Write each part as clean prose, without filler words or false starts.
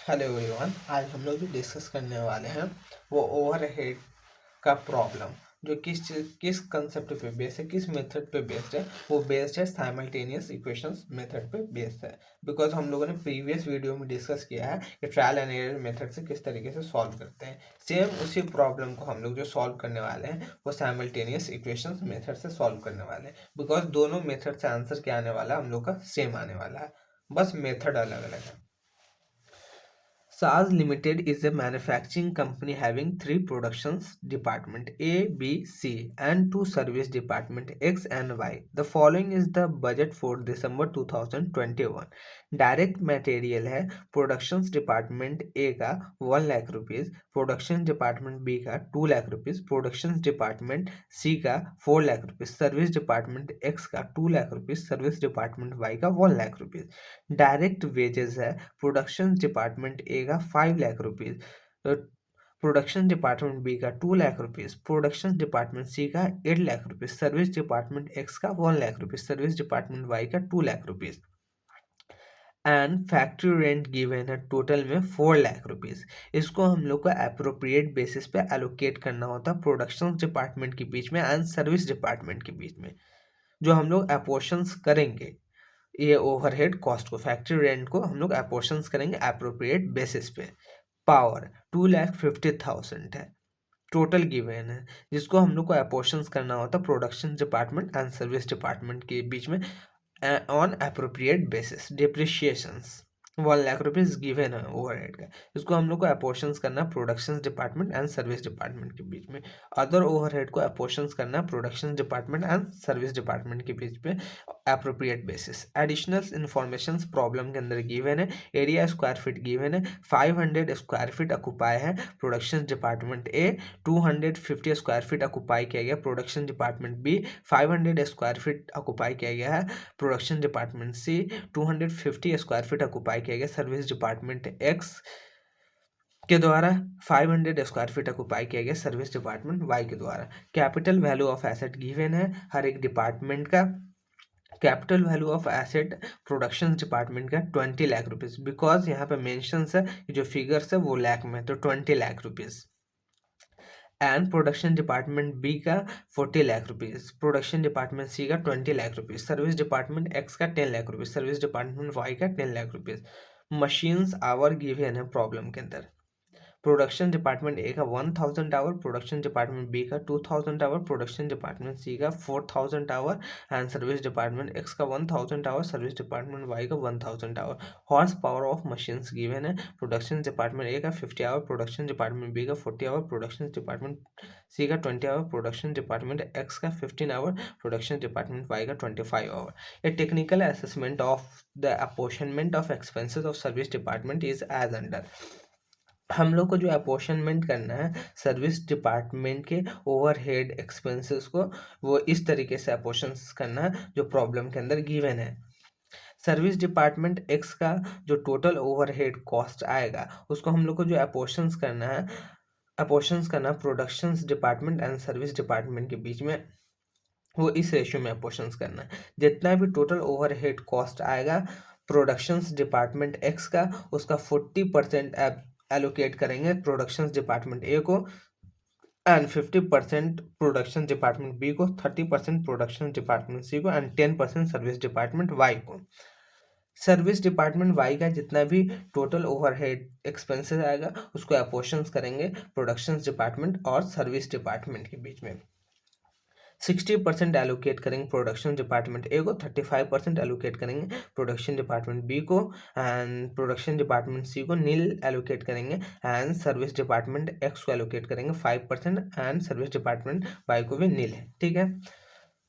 Hello everyone. आज हम लोग जो डिस्कस करने वाले हैं वो ओवरहेड का प्रॉब्लम, जो किस कंसेप्ट पे बेस्ड है, किस मेथड पे बेस्ड है। वो बेस्ड है साइमल्टेनियस इक्वेशंस मेथड पे बेस्ड है। बिकॉज हम लोगों ने प्रीवियस वीडियो में डिस्कस किया है कि ट्रायल एंड एरर मेथड से किस तरीके से सॉल्व करते हैं। सेम उसी प्रॉब्लम को हम लोग जो सॉल्व करने वाले हैं वो साइमल्टेनियस इक्वेशंस मेथड से सॉल्व करने वाले हैं। बिकॉज दोनों मेथड से आंसर क्या आने वाला है, हम लोग का सेम आने वाला है, बस मेथड अलग अलग है। SAS Limited is a manufacturing company having three productions department A, B, C and two service department X and Y. The following is the budget for December 2021. Direct material है productions department A का 1 lakh rupees, production department B का 2 lakh rupees, production department C का 4 lakh rupees, service department X का 2 lakh rupees, service department Y का 1 lakh rupees. Direct wages है production department A का 5 lakh rupees, production department B का 2 lakh rupees, production department C का 8 lakh rupees, service department X का 1 lakh rupees, service department Y का 2 lakh rupees and factory rent given है total में 4 lakh rupees. इसको हम लोग को अप्रोप्रिएट बेसिस पे एलोकेट करना होता है प्रोडक्शन डिपार्टमेंट के बीच में एंड सर्विस डिपार्टमेंट के बीच में। जो हम लोग अपोर्शंस करेंगे ये ओवरहेड कॉस्ट को, फैक्ट्री रेंट को हम लोग अपोर्शंस करेंगे अप्रोप्रिएट बेसिस पे। पावर 2,50,000 है, टोटल गिवन है, जिसको हम लोग को अपोर्शंस करना होता है production department and service department के बीच में on appropriate basis. Depreciations 1 lakh rupees given है ओवरहेड का, इसको हम लोग को अपोर्शंस करना production department and service department के बीच में। अदर ओवरहेड को अपोर्शंस करना production department and service department के बीच में appropriate basis. Additional information problem के अंदर गिवन है। एरिया स्क्वायर फीट गिवन है, 500 स्क्वायर फीट ऑक्युपाई है production department A, 250 square feet occupy किया गया production department B, 500 square feet occupy किया गया है production department C, 250 square feet occupy किया गया सर्विस डिपार्टमेंट एक्स के द्वारा, 500 स्क्वायर फीट ऑक्युपाई किया गया सर्विस डिपार्टमेंट वाई के द्वारा। Capital value of asset given है हर एक डिपार्टमेंट का। Capital value of asset production department का 20 लाख रुपीज़, बिकॉज यहाँ पे मेंशंस है जो फिगर्स है वो लैख में, तो 20 lakh rupees. And production department B का 40 lakh rupees, production department C का 20 lakh rupees, service department X का 10 lakh rupees, service department Y का 10 lakh rupees. Machines hour given है प्रॉब्लम के अंदर। प्रोडक्शन डिपार्टमेंट ए का 1000 आवर, प्रोडक्शन डिपार्टमेंट बी का 2000 आवर, प्रोडक्शन डिपार्टमेंट सी का 4000 hour and service department X का 1000 आवर, सर्विस डिपार्टमेंट वाई का 1000 hour. Horse power of machines given है। Production department A का 50 आवर, प्रोडक्शन डिपार्टमेंट बी का 40 our, production department C का 20 our, production department X का 15 our, production department Y का 25 hour. A technical assessment of the apportionment of expenses of service department is as under. हम लोग को जो apportionment करना है सर्विस डिपार्टमेंट के ओवरहेड एक्सपेंसेस को, वो इस तरीके से अपोर्शन करना है जो प्रॉब्लम के अंदर गिवन है। सर्विस डिपार्टमेंट एक्स का जो टोटल ओवरहेड कॉस्ट आएगा उसको हम लोग को जो अपोर्शंस करना है, अपोर्शंस करना production department and service department के बीच में, वो इस रेशियो में अपोर्शंस करना है। जितना भी टोटल ओवरहेड कॉस्ट आएगा प्रोडक्शंस डिपार्टमेंट एक्स का, उसका 40% एलोकेट करेंगे प्रोडक्शंस डिपार्टमेंट ए को एंड 50% प्रोडक्शन डिपार्टमेंट बी को, 30% प्रोडक्शन डिपार्टमेंट सी को एंड 10% सर्विस डिपार्टमेंट वाई को। सर्विस डिपार्टमेंट वाई का जितना भी टोटल ओवरहेड एक्सपेंसेस आएगा उसको अपोर्शंस करेंगे प्रोडक्शन डिपार्टमेंट और सर्विस डिपार्टमेंट के बीच में। 60% एलोकेट करेंगे प्रोडक्शन डिपार्टमेंट ए को, 35% एलोकेट करेंगे प्रोडक्शन डिपार्टमेंट बी को एंड प्रोडक्शन डिपार्टमेंट सी को नील एलोकेट करेंगे एंड सर्विस डिपार्टमेंट एक्स को एलोकेट करेंगे 5% एंड सर्विस डिपार्टमेंट वाई को भी नील है। ठीक है,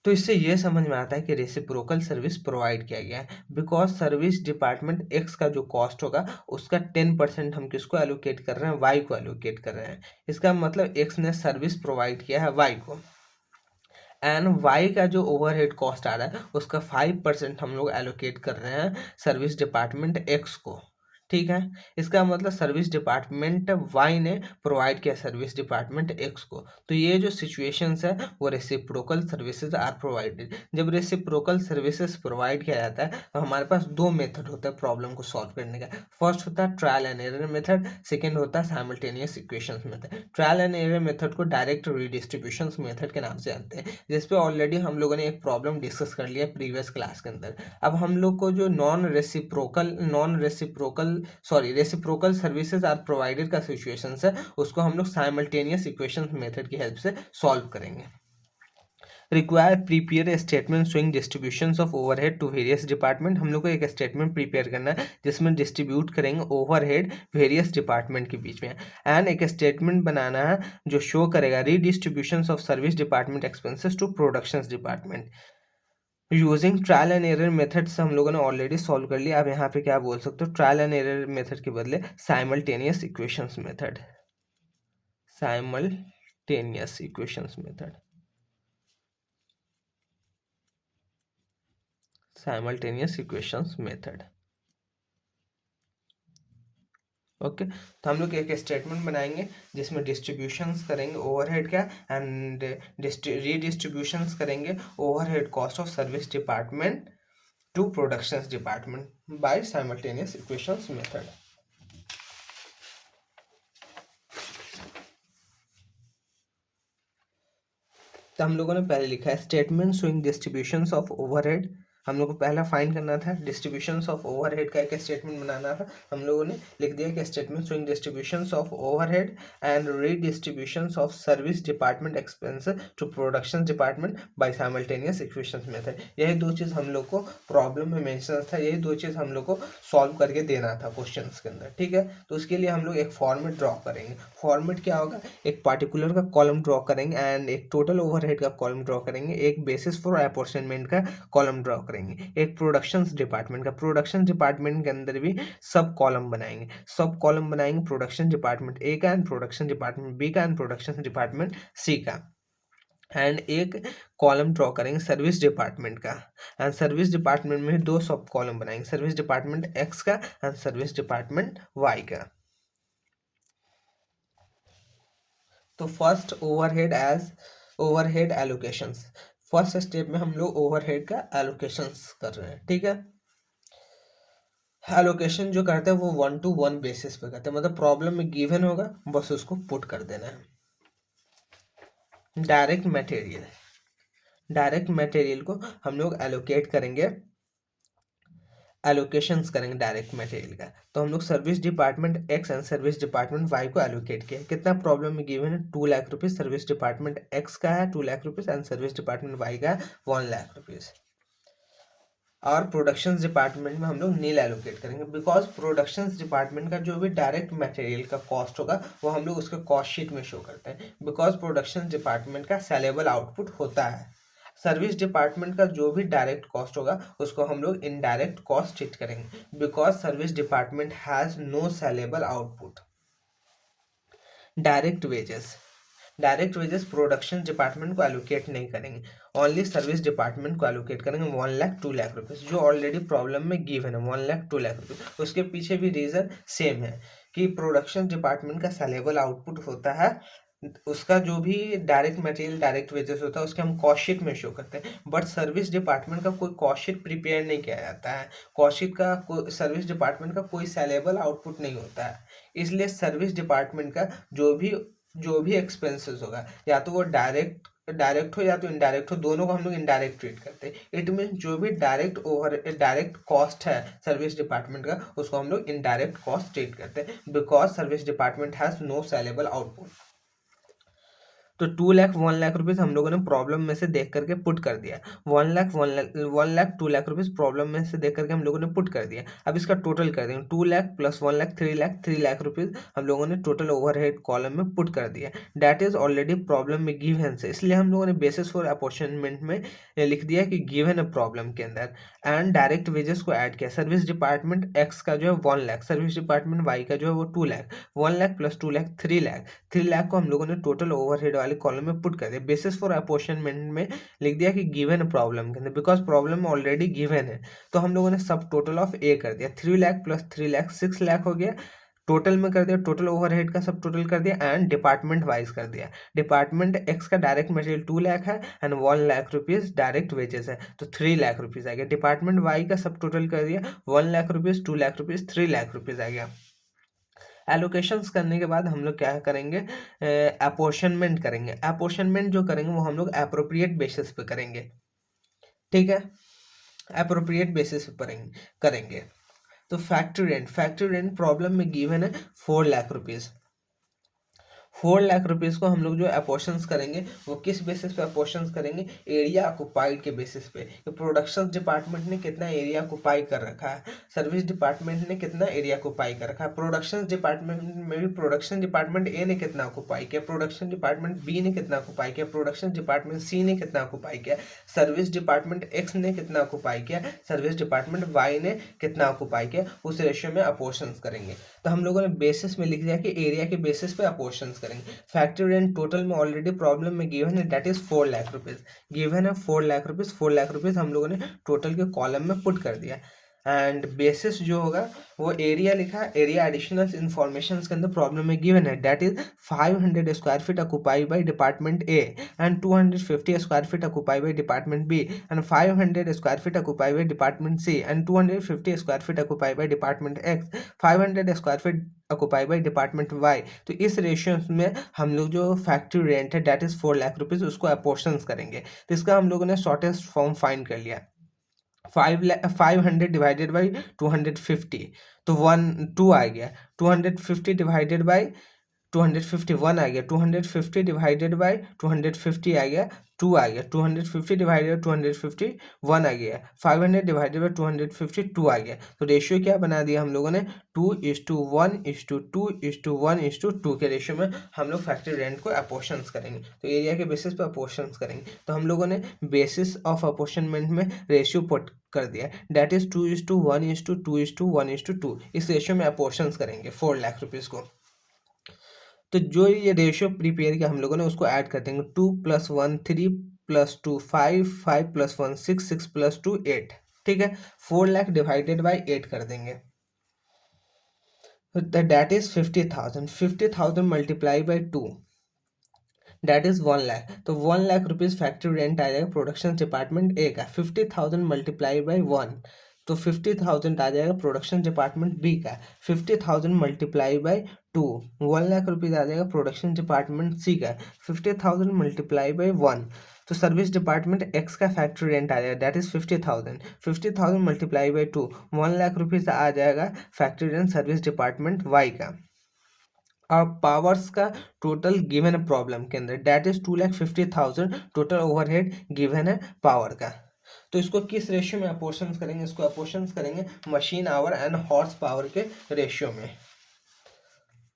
तो इससे ये समझ में आता है कि रेसिप्रोकल सर्विस प्रोवाइड किया गया है। बिकॉज सर्विस डिपार्टमेंट एक्स का जो कॉस्ट होगा उसका 10% हम किसको एलोकेट कर रहे हैं, वाई को एलोकेट कर रहे हैं। इसका मतलब एक्स ने सर्विस प्रोवाइड किया है वाई को एंड वाई का जो ओवरहेड कॉस्ट आ रहा है उसका 5% हम लोग एलोकेट कर रहे हैं सर्विस डिपार्टमेंट एक्स को। ठीक है। इसका मतलब सर्विस डिपार्टमेंट वाई ने प्रोवाइड किया सर्विस डिपार्टमेंट एक्स को। तो ये जो सिचुएशंस है वो रेसिप्रोकल सर्विसेज आर प्रोवाइडेड। जब रेसिप्रोकल सर्विसेज प्रोवाइड किया जाता है तो हमारे पास दो मेथड होता है प्रॉब्लम को सॉल्व करने का। फर्स्ट होता है trial and error method, second होता है simultaneous equations method. Trial and error method को डायरेक्ट रीडिस्ट्रीब्यूशन मेथड के नाम से जानते हैं, जिसपे ऑलरेडी हम लोगों ने एक प्रॉब्लम डिस्कस कर लिया प्रीवियस क्लास के अंदर। अब हम लोग को जो रेसिप्रोकल सर्विसेज आर प्रोवाइडेड का सिचुएशन है उसको हम लोग साइमल्टेनियस इक्वेशन मेथड की हेल्प से सॉल्व करेंगे। Require prepare statement showing distributions of overhead to various department. हम लोग को एक स्टेटमेंट प्रिपेयर करना है जिसमें डिस्ट्रीब्यूट करेंगे ओवरहेड वेरियस डिपार्टमेंट के बीच में, एंड एक स्टेटमेंट बनाना है जो शो करेगा redistributions of service department expenses to productions department. Using trial and error method से हम लोगों ने ऑलरेडी सॉल्व कर लिया। अब यहाँ पे क्या बोल सकते हो, ट्रायल एंड एरर मेथड के बदले simultaneous equations method, simultaneous equations method, simultaneous equations method. Okay, तो हम लोग एक स्टेटमेंट बनाएंगे जिसमें डिस्ट्रीब्यूशंस करेंगे ओवरहेड का एंड रीडिस्ट्रीब्यूशंस करेंगे overhead cost of service department to productions department by simultaneous equations method. तो हम लोगों ने पहले लिखा है statement showing distributions of overhead. हम लोग को पहला फाइंड करना था डिस्ट्रीब्यूशंस ऑफ ओवरहेड का एक स्टेटमेंट बनाना था। हम लोगों ने लिख दिया कि statement showing distributions of overhead and redistributions of service department expenses to production department by simultaneous equations method. यही दो चीज़ हम लोग को प्रॉब्लम में मेंशन था, यही दो चीज़ हम लोग को सॉल्व करके देना था क्वेश्चन के अंदर। ठीक है, तो उसके लिए हम लोग एक फॉर्मेट ड्रॉ करेंगे। फॉर्मेट क्या होगा, एक पार्टिकुलर का कॉलम ड्रॉ करेंगे एंड एक टोटल ओवरहेड का कॉलम ड्रॉ करेंगे, एक बेसिस फॉर अपॉर्शनमेंट का कॉलम ड्रॉ करेंगे, एक प्रोडक्शन डिपार्टमेंट का, प्रोडक्शन डिपार्टमेंट के अंदर भी सब कॉलम बनाएंगे, सब कॉलम बनाएंगे प्रोडक्शन डिपार्टमेंट ए का एंड प्रोडक्शन डिपार्टमेंट बी का एंड प्रोडक्शन डिपार्टमेंट सी का, एंड एक कॉलम ड्रॉ करेंगे सर्विस डिपार्टमेंट का, एंड सर्विस डिपार्टमेंट में दो सब कॉलम बनाएंगे, सर्विस डिपार्टमेंट एक्स का एंड सर्विस डिपार्टमेंट वाई का। तो first overhead allocations, first step में हम लोग ओवरहेड का एलोकेशंस कर रहे हैं। ठीक है, एलोकेशन जो करते हैं वो 1 to 1 बेसिस पे करते हैं, मतलब प्रॉब्लम में गिवन होगा बस उसको पुट कर देना है। डायरेक्ट मटेरियल को हम लोग एलोकेट करेंगे, एलोकेशंस करेंगे डायरेक्ट मटेरियल का। तो हम लोग service department X and service department Y को एलोकेट किया। कितना प्रॉब्लम में गिवन है, 2 lakh rupees service department X का है, 2 lakh rupees and service department Y का है 1 लाख रुपीज़। और प्रोडक्शन डिपार्टमेंट में हम लोग नील एलोकेट करेंगे, बिकॉज प्रोडक्शन डिपार्टमेंट का जो भी डायरेक्ट मटेरियल का कॉस्ट होगा वो हम लोग उसके कॉस्ट शीट में शो करते हैं, बिकॉज प्रोडक्शन डिपार्टमेंट का सेलेबल आउटपुट होता है। सर्विस डिपार्टमेंट का जो भी डायरेक्ट कॉस्ट होगा उसको हम लोग इनडायरेक्ट कॉस्ट ट्रीट करेंगे, because service department has no saleable output. Direct wages production department को एलोकेट नहीं करेंगे, ओनली सर्विस डिपार्टमेंट को एलोकेट करेंगे 1 लाख 2 लाख रुपीज़, जो ऑलरेडी प्रॉब्लम में गिवन है 1 लाख 2 लाख रुपीज़। उसके पीछे भी रीज़न सेम है कि प्रोडक्शन डिपार्टमेंट का सेलेबल आउटपुट होता है, उसका जो भी डायरेक्ट मटेरियल डायरेक्ट वेजेस होता है उसके हम कॉस्ट शीट में शो करते हैं, बट सर्विस डिपार्टमेंट का कोई कॉस्ट शीट प्रिपेयर नहीं किया जाता है, कॉस्ट शीट का सर्विस डिपार्टमेंट का कोई सेलेबल आउटपुट नहीं होता है। इसलिए सर्विस डिपार्टमेंट का जो भी एक्सपेंसेस होगा या तो वो डायरेक्ट हो या तो इनडायरेक्ट हो, दोनों को हम लोग इनडायरेक्ट ट्रीट करते हैं। इट मीन जो भी डायरेक्ट कॉस्ट है सर्विस डिपार्टमेंट का उसको हम लोग इनडायरेक्ट कॉस्ट ट्रीट करते हैं, because service department has no saleable output. तो 2 लाख 1 लाख रुपीज़ हम लोगों ने प्रॉब्लम में से देख करके पुट कर दिया, 1 लाख 2 लाख रुपीज़ प्रॉब्लम में से देख करके हम लोगों ने पुट कर दिया। अब इसका टोटल कर देंगे, 2 लाख प्लस 1 लाख 3 लाख रुपीज़ हम लोगों ने टोटल ओवरहेड कॉलम में पुट कर दिया। डैट इज ऑलरेडी प्रॉब्लम में गिवन से, इसलिए हम लोगों ने बेसिस फॉर अपॉर्चुनमेंट में लिख दिया कि गिवन है प्रॉब्लम के अंदर, एंड डायरेक्ट वेजेस को ऐड किया। सर्विस डिपार्टमेंट एक्स का जो है 1 लाख, सर्विस डिपार्टमेंट वाई का जो है वो 2 लाख, 1 लाख प्लस 2 लाख 3 लाख, 3 लाख को हम लोगों ने टोटल ओवरहेड वाले वाले कॉलम में पुट कर दिया। बेसिस फॉर अपॉर्शनमेंट में लिख दिया कि गिवन प्रॉब्लम के अंदर, बिकॉज प्रॉब्लम ऑलरेडी गिवन है, तो हम लोगों ने सब टोटल ऑफ ए कर दिया। 3 लाख प्लस 3 लाख 6 लाख हो गया, टोटल में कर दिया, टोटल ओवरहेड का सब टोटल कर दिया एंड डिपार्टमेंट वाइज कर दिया। डिपार्टमेंट एक्स का डायरेक्ट मटेरियल 2 लाख है and 1 lakh rupees direct wages है, तो 3 लाख रुपीज आ गया। डिपार्टमेंट वाई का सब टोटल कर दिया, 1 lakh rupees, 2 lakh rupees, 3 lakh rupees आ गया। एलोकेशंस करने के बाद हम लोग क्या करेंगे, अपोर्शनमेंट करेंगे। अपोर्शनमेंट जो करेंगे वो हम लोग अप्रोप्रिएट बेसिस पे करेंगे, ठीक है, अप्रोप्रिएट बेसिस पे करेंगे। तो फैक्ट्री रेंट प्रॉब्लम में गिवन है 4 लाख रुपीज। 4 लाख रुपीज को हम लोग जो अपोर्शंस करेंगे वो किस बेसिस पे अपोर्शंस करेंगे, एरिया ऑक्युपाइड के बेसिस पे। तो प्रोडक्शन डिपार्टमेंट ने कितना एरिया ऑक्युपाई कर रखा है, सर्विस डिपार्टमेंट ने कितना एरिया ऑक्युपाई कर रखा है, प्रोडक्शन डिपार्टमेंट में भी प्रोडक्शन डिपार्टमेंट ए ने कितना ऑक्युपाई किया, प्रोडक्शन डिपार्टमेंट बी ने कितना ऑक्युपाई किया, प्रोडक्शन डिपार्टमेंट सी ने कितना ऑक्युपाई किया, सर्विस डिपार्टमेंट एक्स ने कितना ऑक्युपाई किया, सर्विस डिपार्टमेंट वाई ने कितना ऑक्युपाई किया, उस रेशियो में अपोर्शंस करेंगे। तो हम लोगों ने बेसिस में लिख दिया कि एरिया के बेसिस पे अपोर्शंस करेंगे। फैक्ट्री रेंट टोटल में ऑलरेडी प्रॉब्लम में गिवन है, that is 4 lakh rupees, given है 4 लाख रुपीज। 4 लाख रुपीज हम लोगों ने टोटल के कॉलम में पुट कर दिया एंड बेसिस जो होगा वो एरिया लिखा, एरिया एडिशनल इंफॉर्मेशन के अंदर प्रॉब्लम में गिवन है, that is 500 square feet occupy by department A and 250 square feet occupy by department B and 500 square feet occupy by department C and 250 square feet occupy by department X, 500 square feet occupy by department Y. तो इस ratio में हम लोग जो factory rent है that is 4 lakh rupees, उसको apportions करेंगे। तो इसका हम लोगों ने शॉर्टेस्ट फॉर्म फाइंड कर लिया। 500 डिवाइडेड बाई 250, तो 2 आ गया। 250 डिवाइडेड बाई 251 आ गया। 250 डिवाइडेड बाई 250 आ गया, 2 आ गया। 250 डिवाइडेड 251 आ गया। 500 डिवाइडेड बाई 252 आ गया। तो रेशियो क्या बना दिया हम लोगों ने, 2:1:2:1:2 के रेशियो में हम लोग फैक्ट्री रेंट को अपोर्शंस करेंगे। तो एरिया के बेसिस पे अपोर्शंस करेंगे। तो हम लोगों ने बेसिस ऑफ अपोर्शनमेंट में रेशियो पुट कर दिया, दैट इज 2:1:2:1:2। इस रेशियो में अपोर्शंस करेंगे 4 लाख रुपीज को। तो जो ये रेशियो प्रिपेयर किया हम लोगों ने उसको ऐड कर देंगे। 2 + 1 3 + 2 5 5 + 1 6 6 + 2 8, ठीक है। 4 लाख डिवाइडेड बाई 8 कर देंगे, that is 50,000। 50,000 multiply by 2 that is 1 lakh. तो 1 लाख रुपीज फैक्ट्री रेंट आ जाएगा प्रोडक्शन डिपार्टमेंट ए का। 50,000 मल्टीप्लाई बाई 1, तो 50,000 आ जाएगा प्रोडक्शन डिपार्टमेंट बी का। 50,000 मल्टीप्लाई बाई 2, 1 लाख रुपीज आ जाएगा प्रोडक्शन डिपार्टमेंट सी का। 50,000 मल्टीप्लाई बाई 1, तो सर्विस डिपार्टमेंट एक्स का फैक्ट्री रेंट आ जाएगा, that is 50,000। 50,000 multiply by 2, 1 lakh rupees आ जाएगा factory rent service department Y का। और पावर्स का टोटल गिवन है प्रॉब्लम के अंदर, that is 2,50,000 total overhead given है पावर का। तो इसको किस रेशियो में अपोर्शंस करेंगे, इसको अपोर्शंस करेंगे machine our and horse power के रेशियो में।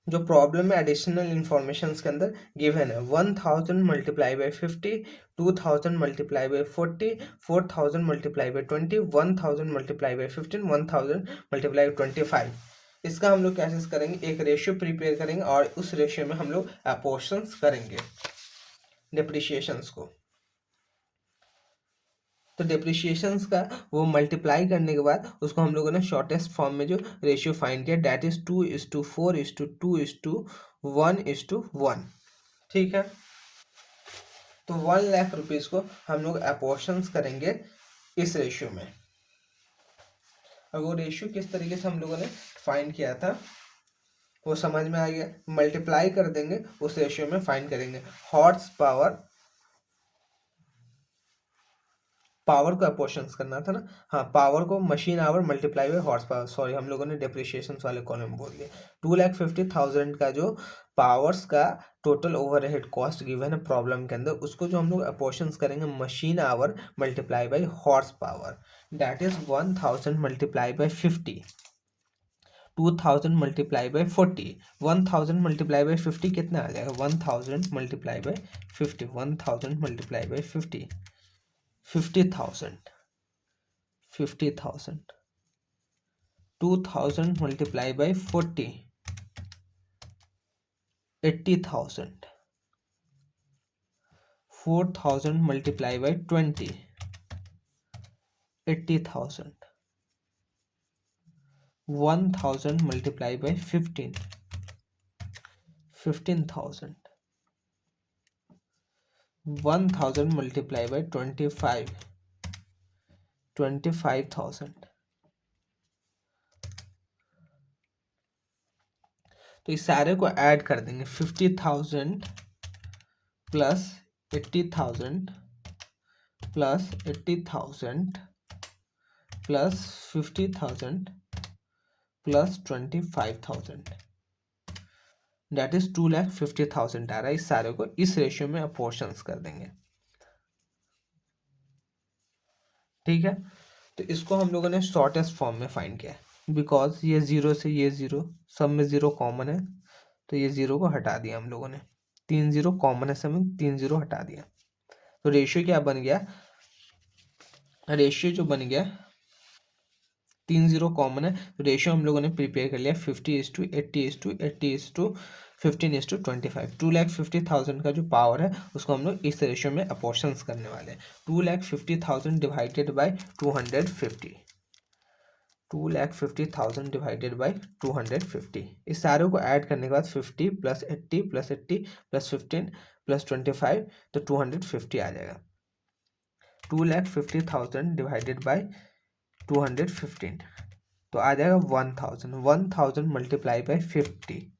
जो प्रॉब्लम में एडिशनल इंफॉर्मेशन के अंदर गिवन है, 1000 multiply by 50, 2000 multiply by 40, 4000 multiply by 20, 1000 multiply by 15, 1000 multiply by 25। इसका हम लोग क्या चीज करेंगे, एक रेशियो प्रिपेयर करेंगे और उस रेशियो में हम लोग अपोर्शंस करेंगे डिप्रिशिएशंस को। तो डिप्रिशिएशंस का वो मल्टीप्लाई करने के बाद उसको हम लोगों ने शॉर्टेस्ट फॉर्म में जो रेशियो फाइंड किया, डैट इज 2:4:2:1:1, ठीक है। तो 1 लाख रुपीज को हम लोग अपोर्शंस करेंगे इस रेशियो में। और वो रेशियो किस तरीके से हम लोगों ने फाइंड किया था वो समझ में आ गया। मल्टीप्लाई कर देंगे उस रेशियो में फाइंड करेंगे हॉर्स पावर, पावर को अपोर्शंस करना था ना, हाँ, पावर को machine our multiply by horse power, sorry हम लोगों ने डेप्रिशिएशन वाले कॉलम में बोल दिया। 2,50,000 का जो पावर्स का टोटल ओवरहेड कॉस्ट गिवन है प्रॉब्लम के अंदर, उसको जो हम लोग अपोर्शंस करेंगे machine our multiply by horse power, that is 1000 multiply by 50, 2000 multiply by 40, 1000 multiply by 50 कितना आ जाएगा, 1000 multiply by 50, 1000 multiply by 50, 50,000, 50,000, 2000 multiply by 40, 80,000, 4,000 multiply by 20, 80,000. 1,000 multiply by 15, 15,000. 1,000 multiply by 25, 25,000. तो इस सारे को ऐड कर देंगे. 50,000 plus 80,000 plus 80,000 plus 50,000 plus 25,000, that is 2,50,000 आ रहा है. इस सारे को इस रेशियो में अपोर्शंस कर देंगे. ठीक है, तो इसको हम लोगों ने शॉर्टेस्ट फॉर्म में फाइंड किया है. बिकॉज ये जीरो से ये जीरो, सब में जीरो कॉमन है, तो ये जीरो को हटा दिया हम लोगों ने. 3 जीरो कॉमन है, सब में 3 जीरो हटा दिया. तो रेशियो क्या बन गया? रेशियो जो बन गया, 3 जीरो कॉमन है, तो रेशियो हम लोगों ने प्रिपेयर कर लिया 50:80:80:15:25. 2,50,000 का जो पावर है उसको हम लोग इस रेशियो में अपोर्शंस करने वाले हैं. 2,50,000 डिवाइडेड बाई 250, 2,50,000 डिवाइडेड बाई 250. इस सारे को ऐड करने के बाद 50 प्लस 80 प्लस 80 प्लस 15 प्लस 25, तो 250 आ जाएगा. 2,50,000 डिवाइडेड बाई 215, तो आ जाएगा 1,000. 1,000 मल्टीप्लाई बाई 50,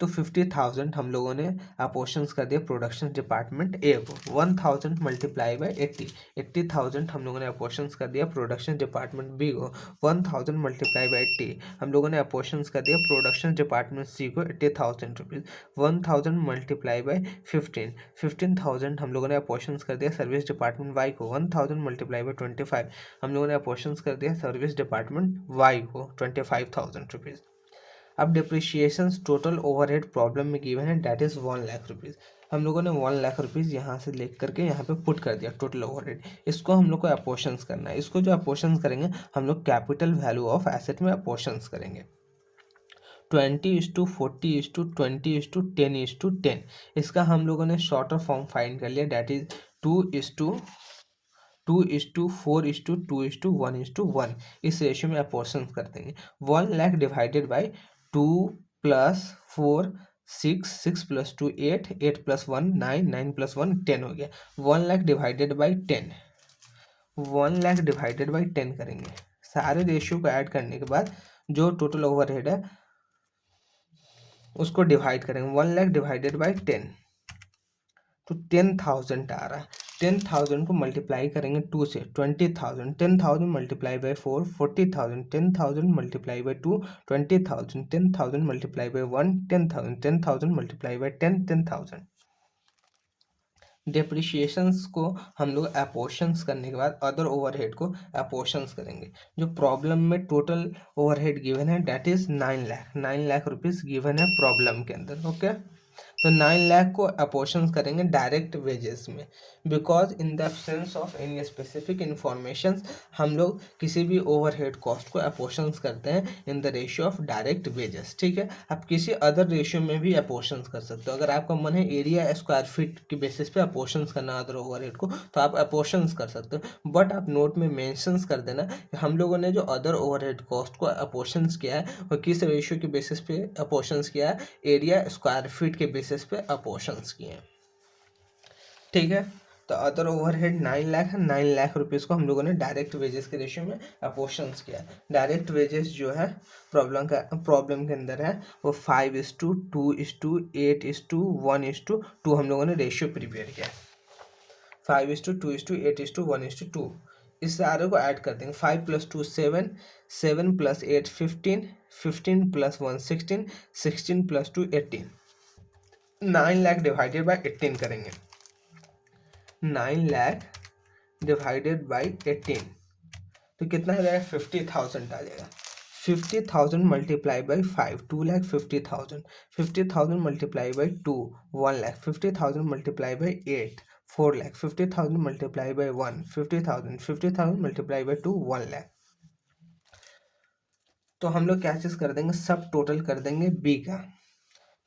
तो 50,000 हम लोगों ने अपोर्शंस कर दिया प्रोडक्शन डिपार्टमेंट ए को. 1,000 मल्टीप्लाई बाई 80, 80,000 हम लोगों ने अपोर्शंस कर दिया प्रोडक्शन डिपार्टमेंट बी को. 1,000 मल्टीप्लाई बाई 80 हम लोगों ने अपोर्शंस कर दिया प्रोडक्शन डिपार्टमेंट सी को 80,000 रुपीज़. 1,000 मल्टीप्लाई बाई 15, 15,000 हम लोगों ने अपोर्शंस कर दिया सर्विस डिपार्टमेंट वाई को. 1,000 मल्टीप्लाई बाई 25 हम लोगों ने अपोर्शंस कर दिया सर्विस डिपार्टमेंट वाई को 25,000 रुपीज़. अब डिप्रिशिएशन टोटल ओवरहेड प्रॉब्लम में गिवन है, डेट इज 1,00,000 रुपीज़. हम लोगों ने 1,00,000 रुपीज़ यहाँ से लेकर करके यहाँ पे पुट कर दिया टोटल ओवरहेड. इसको हम लोग को अपोर्शंस करना है. इसको जो अपोर्शंस करेंगे हम लोग कैपिटल वैल्यू ऑफ एसेट में अपोर्शंस करेंगे. 20:40:20:10:10. इसका हम लोगों ने शॉर्टर फॉर्म फाइंड कर लिया, डेट इज 2:4:2:1:1. इस रेशियो में अपोर्शन कर देंगे. 1,00,000 divided by 2 plus 4 6, 6 plus 2 8, 8 plus 1 9, 9 plus 1 10 हो गया. 1,00,000 डिवाइडेड बाई 10, 1,00,000 डिवाइडेड बाई 10 करेंगे. सारे रेशियो को ऐड करने के बाद जो टोटल ओवरहेड है उसको डिवाइड करेंगे. 1,00,000 डिवाइडेड बाई 10, तो 10,000 आ रहा है. 10,000 को मल्टीप्लाई करेंगे 2 से 20,000. 10,000 multiply by 4 40,000. 10,000 multiply by 2 20,000. 10,000 multiply by 1 10,000. 10,000 multiply by 10 10,000. डेप्रिशिएशंस को हम लोग अपोर्शंस करने के बाद अदर ओवरहेड को अपोर्शंस करेंगे. जो प्रॉब्लम में टोटल ओवरहेड गिवन है डेट इज 9,00,000. 9,00,000 रुपीज़ गिवन है प्रॉब्लम के अंदर. ओके, तो 9,00,000 को अपोर्शंस करेंगे डायरेक्ट वेजेस में. Because in the absence of any specific information हम लोग किसी भी ओवरहेड कॉस्ट को अपोर्शंस करते हैं in the ratio of direct wages. ठीक है, आप किसी अदर रेशियो में भी अपोर्शंस कर सकते हो. अगर आपका मन है एरिया स्क्वायर फीट के बेसिस पे अपोर्शंस करना अदर ओवरहेड को, तो आप अपोर्शंस कर सकते हो. बट आप नोट में मेंशंस कर देना कि हम लोगों ने जो अदर ओवरहेड कॉस्ट को अपोर्शंस किया है वो किस रेशियो के बेसिस पे अपोर्शंस किया है, एरिया स्क्वायर फीट के बेसिस पे अपोर्शंस किए हैं. ठीक है, तो अदर ओवरहेड 9,00,000 है. 9,00,000 रुपीज़ को हम लोगों ने डायरेक्ट वेजेस के रेशियो में अपोर्शंस किया. डायरेक्ट वेजेस जो है प्रॉब्लम के अंदर है वो 5:2:8:1:2 हम लोगों ने रेशियो प्रिपेयर किया. 5:2:8:1:2. इस सारे को ऐड कर देंगे. 5 + 2 7, 7 + 8 15, 15 + 1 16, 16 + 2 18. 9,00,000 डिवाइडेड बाई 18 करेंगे. 9,00,000 डिवाइडेड बाई 18, तो कितना आ जाएगा? 50,000 आ जाएगा. 50,000 multiply by 5 2,50,000. 50,000 multiply by 2 1,00,000. 50,000 multiply by 8 4,00,000. 50,000 multiply by 1 50,000. 50,000 multiply by 2 1,00,000. तो हम लोग क्या चीज़ कर देंगे, सब टोटल कर देंगे बी का.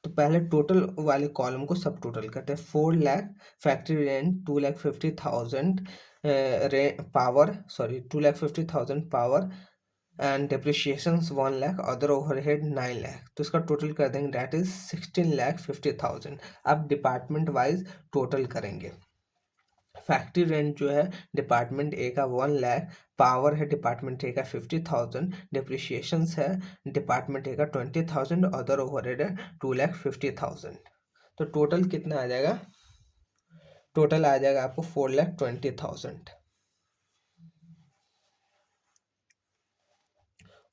तो पहले टोटल वाले कॉलम को सब टोटल करते हैं। 4 lakh factory rent 2,50,000 power and depreciations 1 lakh, other overhead 9 lakh, तो इसका टोटल कर देंगे, दैट इज 16,50,000। अब डिपार्टमेंट वाइज टोटल करेंगे। फैक्ट्री रेंट जो है डिपार्टमेंट ए का 1 लाख, पावर है डिपार्टमेंट ए का 50,000, डिप्रिशिएशंस है डिपार्टमेंट ए का 20,000, अदर ओवरहेड है 2,50,000। तो टोटल कितना आ जाएगा? टोटल आ जाएगा आपको 4,20,000।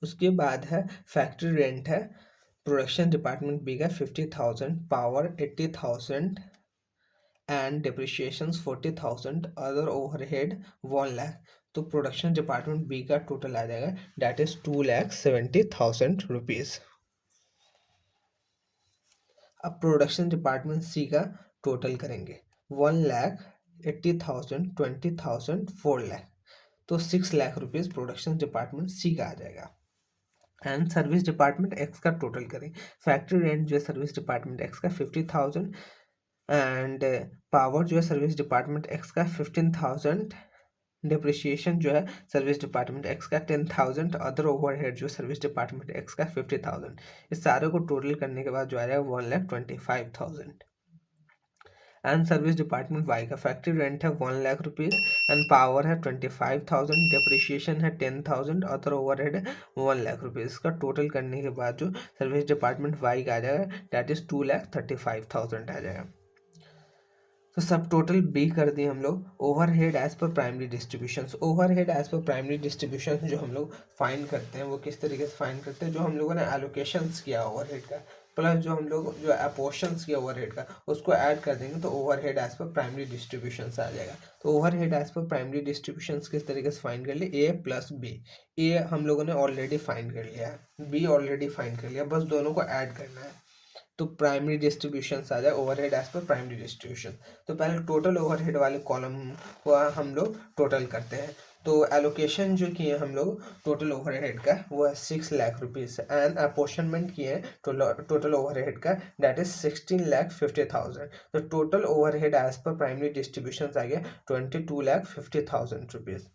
उसके बाद है फैक्ट्री रेंट है प्रोडक्शन डिपार्टमेंट बी का 50,000, power 80,000 and depreciations 40,000, other overhead 1 lakh. तो प्रोडक्शन डिपार्टमेंट बी का टोटल आ जाएगा, दैट इज 2,70,000 रुपीज। अब प्रोडक्शन डिपार्टमेंट सी का टोटल करेंगे। 1,80,000, 20,000, 4 लाख, तो 6 lakh rupees production department C का आ जाएगा। एंड सर्विस डिपार्टमेंट एक्स का टोटल करें। फैक्ट्री रेंट जो है सर्विस डिपार्टमेंट एक्स का 50,000 एंड पावर जो है सर्विस डिपार्टमेंट एक्स का 15,000, डिप्रिशिएशन जो है सर्विस डिपार्टमेंट एक्स का 10,000, अदर ओवरहेड जो सर्विस डिपार्टमेंट एक्स का 50,000। इस सारे को टोटल करने के बाद जो आ जाएगा 1,25,000। एंड सर्विस डिपार्टमेंट वाई का फैक्ट्री रेंट है 1 लाख रुपीज एंड पावर है 25,000, डिप्रिशिएशन है 10,000, अदर ओवरहेड है 1 लाख रुपीज। इसका टोटल करने के बाद जो सर्विस डिपार्टमेंट वाई का आ जाएगा, दैट इज 2,35,000 आ जाएगा। तो सब टोटल बी कर दिए हम लोग। Overhead as per primary distribution, overhead as per primary distribution जो हम लोग फाइंड करते हैं वो किस तरीके से फाइंड करते हैं, जो हम लोगों ने एलोकेशंस किया ओवरहेड का प्लस जो हम लोग जो अपोर्शंस किया ओवरहेड का उसको ऐड कर देंगे तो overhead as per primary distribution आ जाएगा। तो overhead as per primary distribution किस तरीके से फाइंड कर लिए, ए प्लस बी। ए हम लोगों ने ऑलरेडी फाइंड कर लिया है, बी ऑलरेडी फाइंड कर लिया, बस दोनों को ऐड करना है। तो प्राइमरी डिस्ट्रीब्यूशन आ जाए overhead as per primary distribution. तो पहले टोटल ओवरहेड वाले कॉलम को हम लोग टोटल करते हैं। तो एलोकेशन जो किए हम लोग टोटल ओवरहेड का वो है 6 लाख रुपीज एंड अपोर्शनमेंट किए हैं टोटल ओवरहेड का, दैट इज 16,50,000। तो total overhead as per primary distribution आ गया 22,50,000 रुपीज।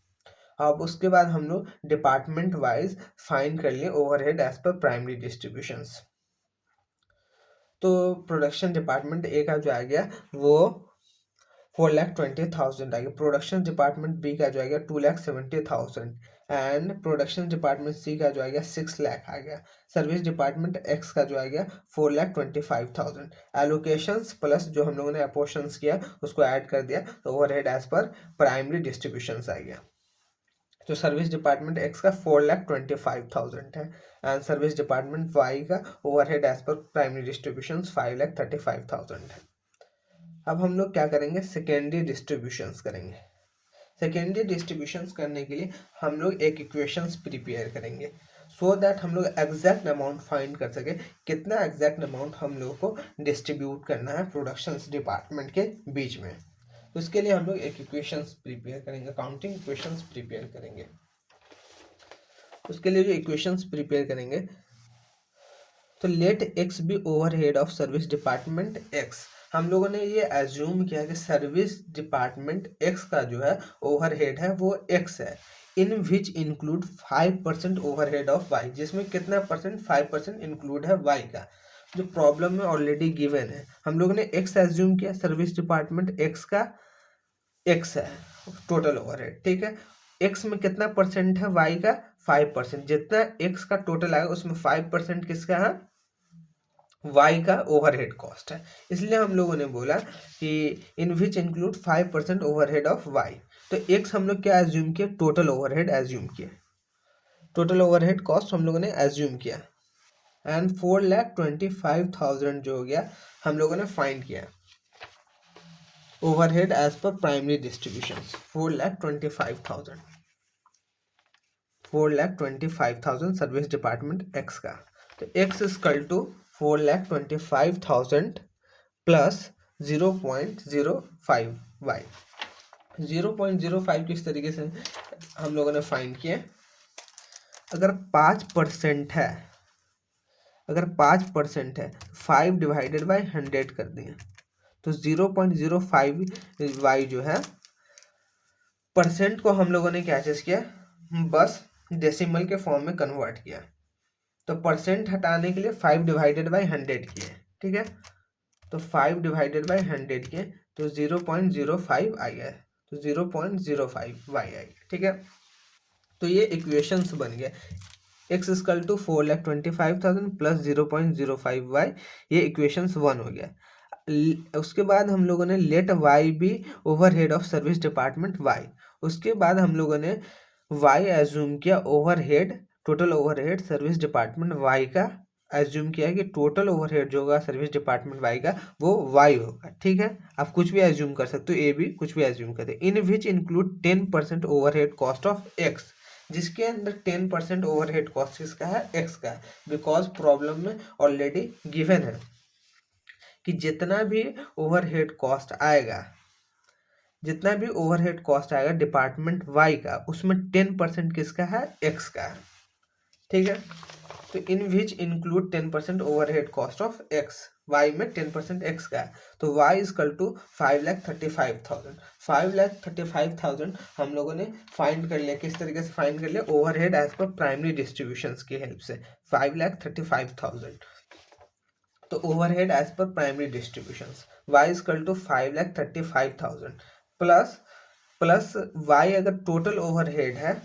अब उसके बाद हम लोग डिपार्टमेंट वाइज फाइंड कर लिए overhead as per primary distributions. तो प्रोडक्शन डिपार्टमेंट ए का जो आ गया वो 4,20,000 आ गया, प्रोडक्शन डिपार्टमेंट बी का जो आ गया 2,70,000 एंड प्रोडक्शन डिपार्टमेंट सी का जो आ गया 6 लाख आ गया। सर्विस डिपार्टमेंट एक्स का जो आ गया 4,25,000। एलोकेशंस प्लस जो हम लोगों ने अपोर्शंस किया उसको ऐड कर दिया तो overhead as per primary distribution आ गया। तो सर्विस डिपार्टमेंट एक्स का 4,25,000 है एंड सर्विस डिपार्टमेंट वाई का overhead as per primary distribution 5,35,000 है। अब हम लोग क्या करेंगे, सेकेंडरी डिस्ट्रीब्यूशंस करेंगे। सेकेंडरी डिस्ट्रीब्यूशंस करने के लिए हम लोग एक इक्वेशंस प्रिपेयर करेंगे सो दैट हम लोग एग्जैक्ट अमाउंट फाइंड कर सके कितना एग्जैक्ट अमाउंट हम लोग को डिस्ट्रीब्यूट करना है प्रोडक्शन डिपार्टमेंट के बीच में। तो इसके लिए हम लोग एक इक्वेशंस प्रिपेयर करेंगे, काउंटिंग इक्वेशंस प्रिपेयर करेंगे। उसके लिए जो इक्वेशंस प्रिपेयर करेंगे तो let X be overhead of service department X. हम लोगों ने ये एज्यूम किया कि सर्विस डिपार्टमेंट एक्स का जो है ओवरहेड है वो एक्स है, in which include 5% overhead of Y, जिसमें कितना परसेंट 5% इंक्लूड है वाई का। जो प्रॉब्लम में ऑलरेडी गिवन है हम लोगों ने एक्स एज्यूम किया, सर्विस डिपार्टमेंट एक्स का एक्स है टोटल ओवरहेड, ठीक है। एक्स में कितना परसेंट है वाई का 5%, जितना एक्स का टोटल आएगा उसमें 5% किसका है, वाई का ओवरहेड कॉस्ट है। इसलिए हम लोगों ने बोला कि in which include 5% overhead of Y. तो एक्स हम लोग क्या एज्यूम किया, टोटल ओवरहेड एज्यूम किया, टोटल ओवरहेड कॉस्ट हम लोगों ने एज्यूम किया एंड 4,25,000 जो हो गया हम लोगों ने फाइंड किया overhead as per primary distribution 4,25,000, 4,25,000 service department X का। तो X equal to 4,25,000 plus 0.05 Y. 0.05 किस तरीके से हम लोगों ने फाइंड किया, अगर 5% है अगर 5% है 5 डिवाइडेड बाई 100 कर दिए तो 0.05 वाई जो है परसेंट को हम लोगों ने क्या चीज किया, बस डेसिमल के फॉर्म में कन्वर्ट किया। तो परसेंट हटाने के लिए 5 डिवाइडेड बाई 100 किए, ठीक है। तो 5 डिवाइडेड बाई 100 किए तो 0.05 आ गया, तो 0.05 वाई आ गया, ठीक है। तो ये इक्वेशंस बन गया, x equal to 4,25,000 plus 0.05y, ये इक्वेशंस 1 हो गया। उसके बाद हम लोगों ने let y be overhead of service department y, उसके बाद हम लोगों ने y एज्यूम किया overhead, total overhead service department y का एज्यूम किया है कि टोटल ओवरहेड जो होगा सर्विस डिपार्टमेंट y का वो y होगा, ठीक है। आप कुछ भी एज्यूम कर सकते हो, ए बी कुछ भी एज्यूम करते, in which include 10% overhead cost of x, जिसके अंदर 10% ओवरहेड कॉस्ट किसका है, एक्स का है। बिकॉज प्रॉब्लम में ऑलरेडी गिवन है कि जितना भी ओवरहेड कॉस्ट आएगा, जितना भी ओवरहेड कॉस्ट आएगा डिपार्टमेंट वाई का, उसमें 10% किसका है, एक्स का है, ठीक है। तो in which include 10% overhead cost of X, Y में 10% एक्स का है। तो वाई इजकल टू 5,35,000, 5,35,000 हम लोगों ने फाइंड कर लिया। किस तरीके से फाइंड कर लिया, overhead as per primary distribution की हेल्प से 5,35,000। तो overhead as per primary distribution Y equal to 5,35,000 plus plus Y, अगर टोटल ओवरहेड है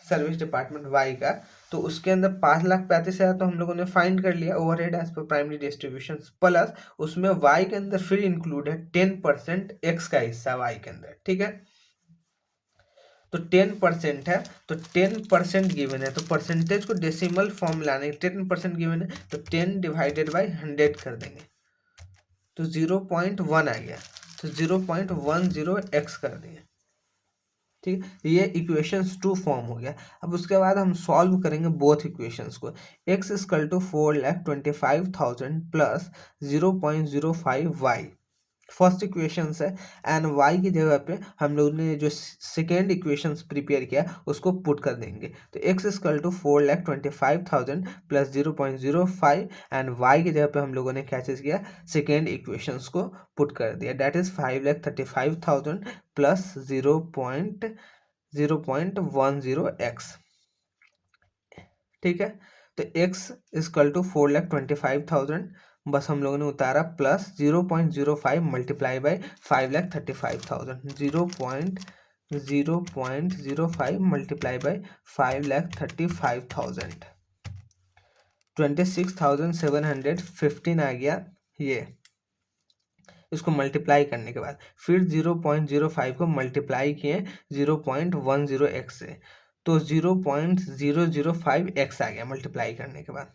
सर्विस डिपार्टमेंट वाई का, तो उसके अंदर 5,35,000 तो हम लोगों ने फाइंड कर लिया overhead as per primary distribution, plus उसमें वाई के अंदर फिर इंक्लूड है 10% एक्स का हिस्सा वाई के अंदर, ठीक है। तो 10% है, तो 10% गिवन है, तो परसेंटेज को डेसिमल फॉर्म लाने 10% गिवन है, तो 10 डिवाइडेड बाई 100 कर देंगे तो 0.1 आ गया, तो 0.10 एक्स कर दिए, ठीक है। ये इक्वेशंस 2 फॉर्म हो गया। अब उसके बाद हम सॉल्व करेंगे बोथ इक्वेशंस को। x equal to 4,25,000 plus 0.05 Y first equation है, एंड y की जगह पे हम लोग ने जो सेकेंड इक्वेशंस प्रिपेयर किया उसको पुट कर देंगे। तो x equal to 4,25,000 plus 0.05 and y की जगह पे हम लोगों ने क्या चीज़ किया, सेकेंड इक्वेशंस को पुट कर दिया, डेट इज 5,35,000 प्लस 0.10 एक्स, ठीक है। तो x इक्वल टू 4,25,000 बस हम लोगों ने उतारा plus 0.05 multiply by 5,35,000, 0.05 multiply by 5,35,000, 26,715 आ गया। ये इसको मल्टीप्लाई करने के बाद फिर 0.05 को मल्टीप्लाई किए 0.10 एक्स से, तो 0.005 एक्स आ गया मल्टीप्लाई करने के बाद।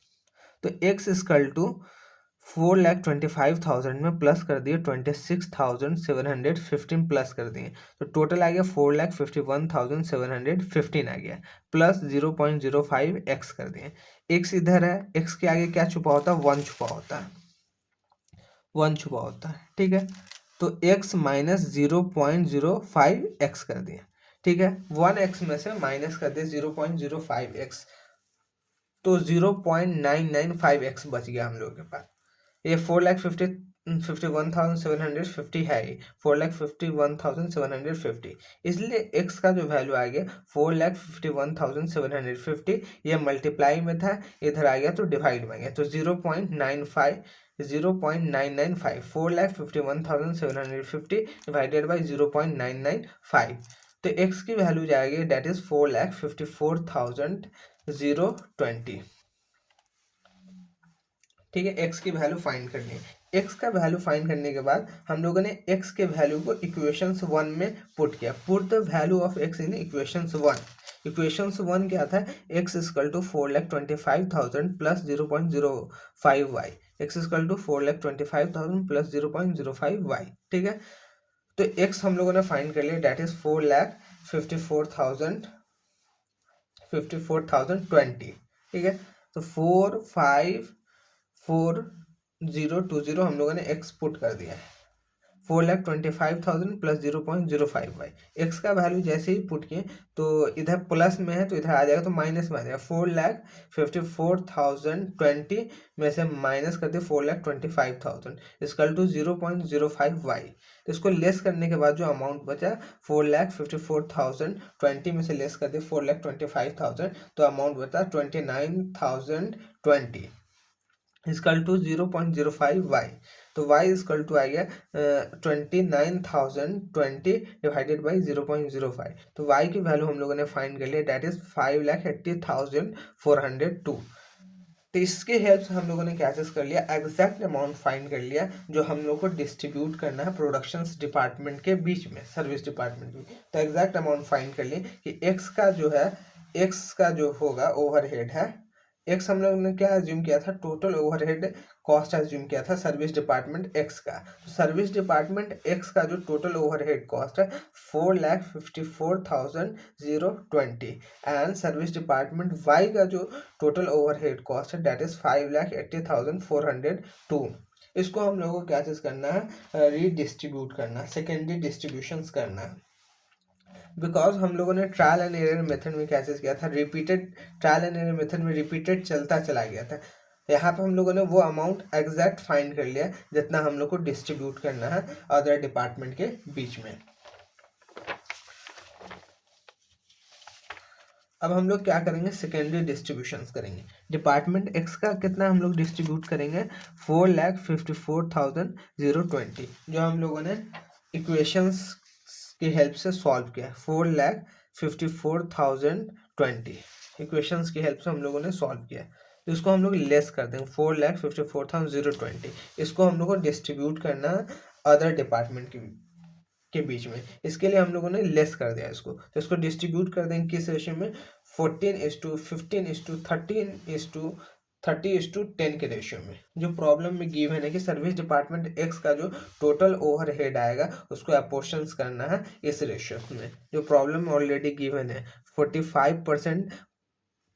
तो x इक्वल टू 4,25,000 में प्लस कर दिए 26,715 प्लस कर दिए, तो टोटल आ गया 4,51,715 आ गया, प्लस 0.05 एक्स कर दिए। x इधर है, x के आगे क्या छुपा होता है, 1 छुपा होता है, 1 छुपा होता है, ठीक है। तो x माइनस 0.05 एक्स कर दिए, ठीक है। 1 एक्स में से माइनस कर दिए 0.05 एक्स, तो 0.995 एक्स बच गया हम लोगों के पास। ये 4,51,750 है, 4,51,750, इसलिए x का जो वैल्यू आ गया 4,51,750, ये मल्टीप्लाई में था, इधर आ गया तो डिवाइड में गया, तो 0.95 0.995 4,51,750 डिवाइडेड बाई 0.995, तो x की वैल्यू जाएगी डेट इज 4,54,020, ठीक है। x की वैल्यू फाइंड करनी है। x का वैल्यू फाइंड करने के बाद हम लोगों ने x के वैल्यू को इक्वेशंस 1 में पुट किया, put the value of x in equations 1। Equations 1 क्या था, x equal to 4,25,000 plus 0.05 Y, x equal to 4,25,000 plus 0.05 Y, ठीक है। तो x हम लोगों ने फाइंड कर लिया, डेट इज 4,54,020, ठीक है। तो 4,5,4,020 हम लोगों ने x पुट कर दिया है, 4,25,000 प्लस 0.05y। एक्स का वैल्यू जैसे ही पुट किए तो इधर प्लस में है तो इधर आ जाएगा, तो माइनस में आ जाएगा। 4,54,020 में से माइनस कर दिए 4,25,000 इसकल टू 0.05y। तो इसको लेस करने के बाद जो अमाउंट बचा 4,54,020 में से लेस कर दिए 4,25,000, तो अमाउंट बचा 29,020 इसकल टू 0.05y। तो y इसकल टू आ गया 29,020 डिवाइडेड बाई 0.05। तो y की वैल्यू हम लोगों ने फाइंड कर लिया, डेट इज 5,80,402। तो इसके हेल्प से हम लोगों ने क्या चीज कर लिया, एग्जैक्ट अमाउंट फाइंड कर लिया जो हम लोग को डिस्ट्रीब्यूट करना है प्रोडक्शन डिपार्टमेंट के बीच में, सर्विस डिपार्टमेंट में। तो एग्जैक्ट अमाउंट फाइंड कर लिए कि एक्स का जो है, एक्स का जो होगा ओवरहेड है, एक्स हम लोग ने क्या एज्यूम किया था, टोटल ओवरहेड कॉस्ट एज्यूम किया था सर्विस डिपार्टमेंट एक्स का। तो सर्विस डिपार्टमेंट एक्स का जो टोटल ओवरहेड कॉस्ट है 4,54,020 एंड सर्विस डिपार्टमेंट वाई का जो टोटल ओवरहेड कॉस्ट है डेट इज 5,80,402। इसको हम लोगों को क्या चीज करना है, रीडिस्ट्रीब्यूट करना, सेकेंडरी डिस्ट्रीब्यूशंस करना है। बिकॉज हम लोगों ने ट्रायल एंड एरर मेथड में क्या चीज किया था, repeated trial and error method में रिपीटेड चलता चला गया था। यहाँ पे हम लोगों ने वो अमाउंट एग्जैक्ट फाइंड कर लिया जितना हम लोग को डिस्ट्रीब्यूट करना है अदर डिपार्टमेंट के बीच में। अब हम लोग क्या करेंगे, सेकेंडरी डिस्ट्रीब्यूशंस करेंगे। डिपार्टमेंट एक्स का कितना हम लोग डिस्ट्रीब्यूट करेंगे, 4,54,020 जो हम लोगों ने इक्वेशंस की हेल्प से सॉल्व किया। 4,54,020 इक्वेशंस की हेल्प से हम लोगों ने सॉल्व किया। तो इसको हम लोग लेस कर देंगे 4,54,020। इसको हम लोग को डिस्ट्रीब्यूट करना अदर डिपार्टमेंट के बीच में। इसके लिए हम लोगों ने लेस कर दिया इसको, तो इसको डिस्ट्रीब्यूट कर देंगे किस रेशियो में, 14:15:13:30:10 के रेशियो में। जो प्रॉब्लम में गिवन है कि सर्विस डिपार्टमेंट एक्स का जो टोटल ओवरहेड आएगा उसको अपोर्शंस करना है इस रेशियो में। जो प्रॉब्लम में ऑलरेडी गिवन है, 45%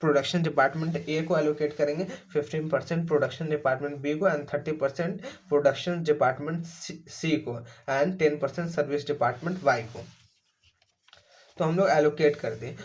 प्रोडक्शन डिपार्टमेंट ए को एलोकेट करेंगे, 15% प्रोडक्शन डिपार्टमेंट बी को एंड 30% प्रोडक्शन डिपार्टमेंट सी को एंड 10% सर्विस डिपार्टमेंट वाई को। तो हम लोग एलोकेट कर दें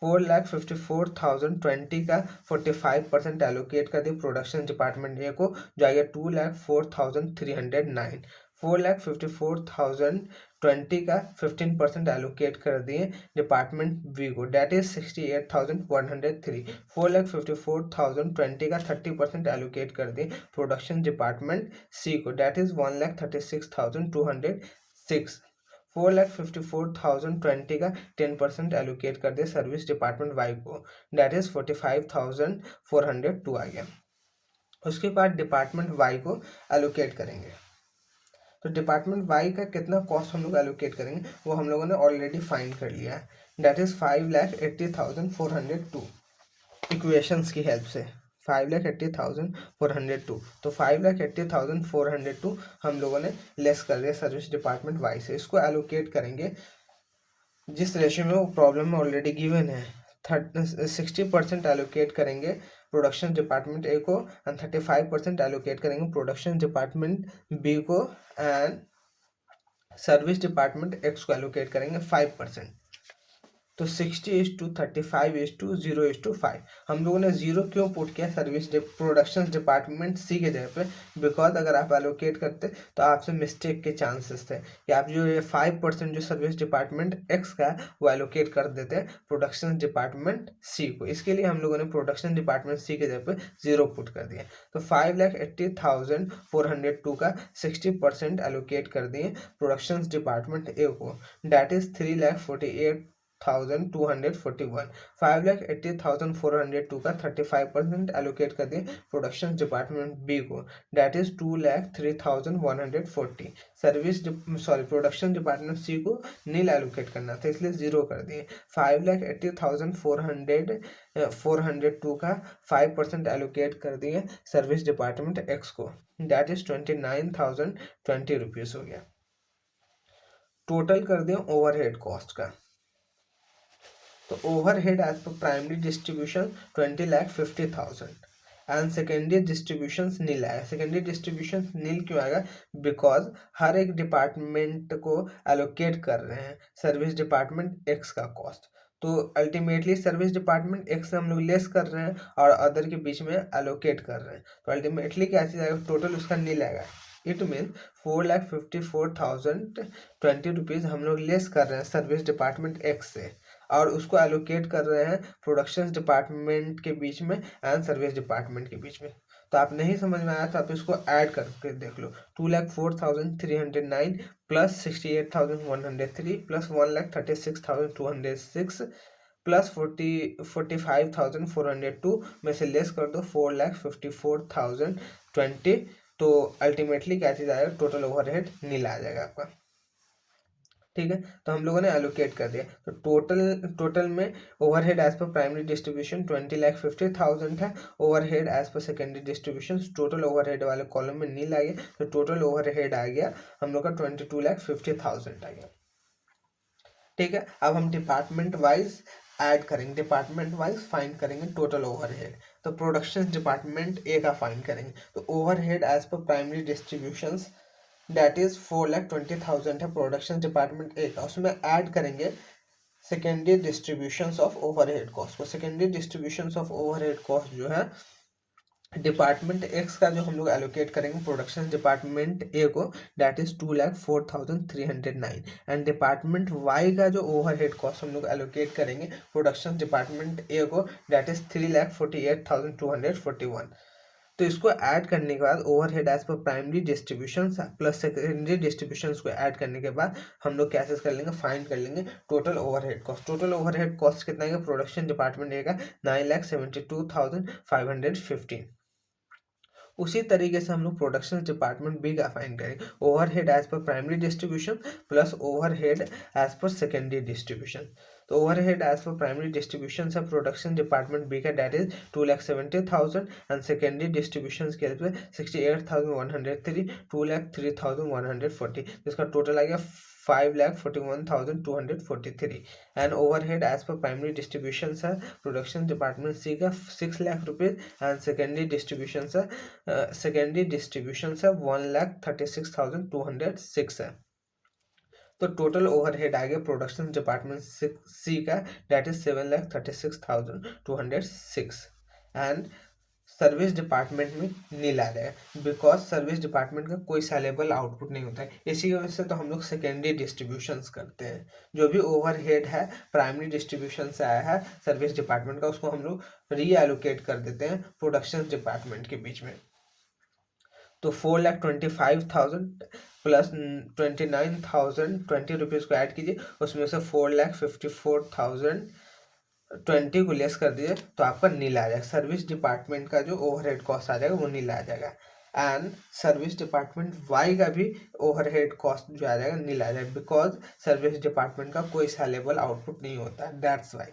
4,54,020 का 45% एलोकेट कर दिए प्रोडक्शन डिपार्टमेंट ए को, जो आएगा 2,04,309। 4,54,020 का 15% एलोकेट कर दिए डिपार्टमेंट बी को, डेट इज 68,103। 4,54,020 का 30% एलोकेट कर दिए प्रोडक्शन डिपार्टमेंट सी को, डेट इज 1,36,206। 4,54,020 का 10% एलोकेट कर दिया सर्विस डिपार्टमेंट वाई को, डेट इज 45,402 आ गया। उसके बाद डिपार्टमेंट वाई को एलोकेट करेंगे। तो डिपार्टमेंट वाई का कितना कॉस्ट हम लोग एलोकेट करेंगे वो हम लोगों ने ऑलरेडी फाइंड कर लिया है, डेट इज 5,80,402 इक्वेशंस की हेल्प से। 5,80,402, तो 5,80,402 हम लोगों ने लेस कर दिया सर्विस डिपार्टमेंट वाई से। इसको एलोकेट करेंगे जिस रेशियो में वो प्रॉब्लम में ऑलरेडी गिवन है। 60% एलोकेट करेंगे प्रोडक्शन डिपार्टमेंट ए को एंड 35% एलोकेट करेंगे प्रोडक्शन डिपार्टमेंट बी को एंड सर्विस डिपार्टमेंट एक्स को एलोकेट करेंगे 5%। तो 60:35:0:5 हम लोगों ने जीरो क्यों पुट किया सर्विस प्रोडक्शन डिपार्टमेंट सी के जगह पे, बिकॉज अगर आप एलोकेट करते तो आपसे मिस्टेक के चांसेस थे कि आप जो ये 5% जो सर्विस डिपार्टमेंट एक्स का वो एलोकेट कर देते प्रोडक्शन डिपार्टमेंट सी को। इसके लिए हम लोगों ने प्रोडक्शन डिपार्टमेंट सी के जगह पे जीरो पुट कर दिया। तो 5,80,402 का 60% एलोकेट कर दिए प्रोडक्शन डिपार्टमेंट ए को, डैट इज 3,48,241। 5,80,402 का 35% एलोकेट कर दिए प्रोडक्शन डिपार्टमेंट बी को, that is 2,03,140। Production department C को नील एलोकेट करना था इसलिए जीरो कर दिए। 5,80,402 का 5% एलोकेट कर दिए सर्विस डिपार्टमेंट एक्स को, डेट इज 29,020 रुपीज हो गया। टोटल कर दिया ओवरहेड कॉस्ट का। तो overhead as per primary distribution 20,50,000 and secondary distribution nil आएगा। सेकेंडरी डिस्ट्रीब्यूशन नील क्यों आएगा? बिकॉज हर एक डिपार्टमेंट को एलोकेट कर रहे हैं सर्विस डिपार्टमेंट एक्स का कॉस्ट, तो अल्टीमेटली सर्विस डिपार्टमेंट एक्स से हम लोग लेस कर रहे हैं और अदर के बीच में एलोकेट कर रहे हैं, तो अल्टीमेटली क्या चीज़ आएगा? टोटल उसका नील आएगा। इट मीन 4,54,020 हम लोग लेस कर रहे हैं सर्विस डिपार्टमेंट एक्स से और उसको एलोकेट कर रहे हैं प्रोडक्शन डिपार्टमेंट के बीच में एंड सर्विस डिपार्टमेंट के बीच में। तो आप नहीं समझ में आया तो आप इसको ऐड करके देख लो। 2,04,309 प्लस 68,103 प्लस 1,36,206 प्लस 45,402 में से लेस कर दो 4,54,020, तो अल्टीमेटली क्या चीज़ आएगा? टोटल ओवरहेड नीला आ जाएगा आपका। ठीक है, तो हम लोगों ने एलोकेट कर दिया, तो टोटल में overhead as per primary distribution 20,50,000 है। Overhead as per secondary distribution total overhead वाले कॉलम में नील आ गया, तो टोटल ओवरहेड आ गया हम लोग का 22,50,000 आ गया। ठीक है, अब हम डिपार्टमेंट वाइज ऐड करेंगे, डिपार्टमेंट वाइज फाइंड करेंगे टोटल ओवरहेड। तो प्रोडक्शन डिपार्टमेंट ए का फाइंड करेंगे, तो overhead as per primary distributions that is 4,20,000 है प्रोडक्शन डिपार्टमेंट ए का, उसमें ऐड करेंगे secondary distributions of overhead cost को। Secondary distributions of overhead cost जो है डिपार्टमेंट एक्स का जो हम लोग एलोकेट करेंगे प्रोडक्शन डिपार्टमेंट ए को, that is 2,04,309 and department Y का जो ओवरहेड कॉस्ट हम लोग एलोकेट करेंगे प्रोडक्शन डिपार्टमेंट ए को, दैट इज 3,48,241। तो इसको ऐड करने के बाद overhead as per primary distribution plus secondary distribution को ऐड करने के बाद हम लोग कैसे कर लेंगे? फाइंड कर लेंगे total overhead cost. Total overhead cost कितना है प्रोडक्शन डिपार्टमेंट ए का? 9,72,515। उसी तरीके से हम लोग प्रोडक्शन डिपार्टमेंट बी का फाइंड करेंगे, overhead as per primary distribution plus overhead as per secondary distribution. तो overhead as per primary distribution से प्रोडक्शन डिपार्टमेंट बी का that is 2,70,000 and secondary distribution के लिए 68,103 2,03,140, जिसका टोटल आ गया 5,41,243 and overhead as per primary distribution है production department C का 6 lakh rupees and secondary distribution है 1,36,206 है। तो टोटल ओवरहेड आ गया प्रोडक्शन डिपार्टमेंट सी का that is 7,36,206 and service department में नील आ रहा है बिकॉज सर्विस डिपार्टमेंट का कोई सेलेबल आउटपुट नहीं होता है। इसी वजह से तो हम लोग सेकेंडरी डिस्ट्रीब्यूशंस करते हैं, जो भी ओवरहेड है प्राइमरी डिस्ट्रीब्यूशन से आया है सर्विस डिपार्टमेंट का, उसको हम लोग रीएलोकेट कर देते हैं प्रोडक्शन डिपार्टमेंट के बीच में। तो 4,25,000 प्लस 29,020 रुपीज़ को ऐड कीजिए, उसमें से 4,54,020 को लेस कर दीजिए, तो आपका नील आ जाएगा। सर्विस डिपार्टमेंट का जो ओवरहेड कॉस्ट आ जाएगा वो नील आ जाएगा एंड सर्विस डिपार्टमेंट वाई का भी ओवरहेड कॉस्ट जो आ जाएगा नील आ जाएगा बिकॉज सर्विस डिपार्टमेंट का कोई सेलेबल आउटपुट नहीं होता है, दैट्स वाई।